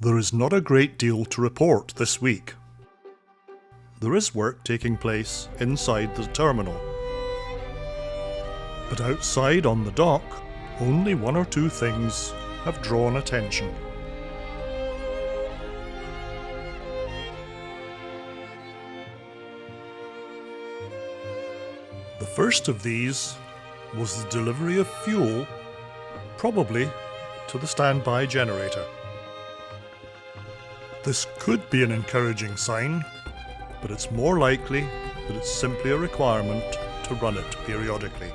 There is not a great deal to report this week. There is work taking place inside the terminal. But outside on the dock, only one or two things have drawn attention. The first of these was the delivery of fuel, probably to the standby generator. This could be an encouraging sign, but it's more likely that it's simply a requirement to run it periodically.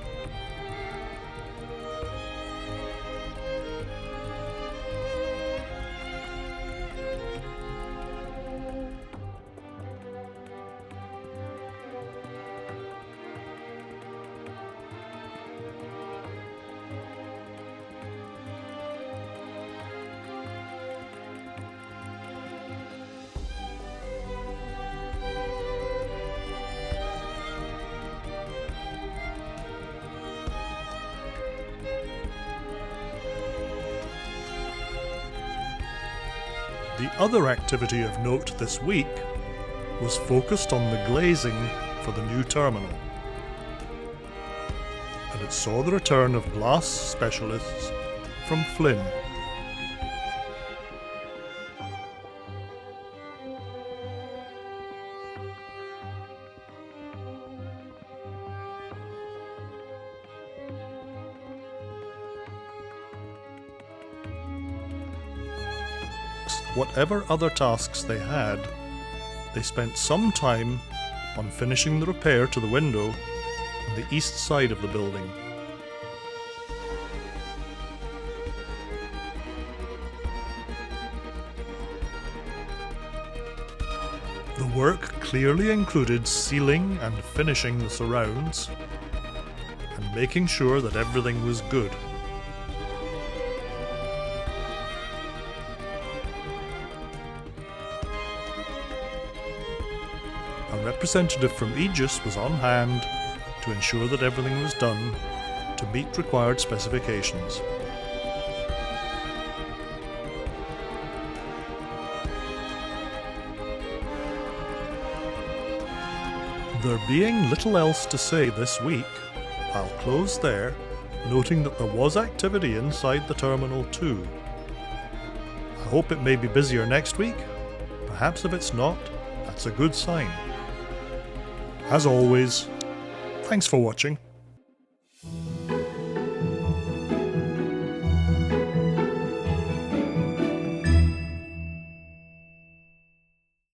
The other activity of note this week was focused on the glazing for the new terminal, and it saw the return of glass specialists from Flynn. Whatever other tasks they had, they spent some time on finishing the repair to the window on the east side of the building. The work clearly included sealing and finishing the surrounds and making sure that everything was good. A representative from Aegis was on hand to ensure that everything was done to meet required specifications. There being little else to say this week, I'll close there, noting that there was activity inside the terminal too. I hope it may be busier next week. Perhaps if it's not, that's a good sign. As always, thanks for watching.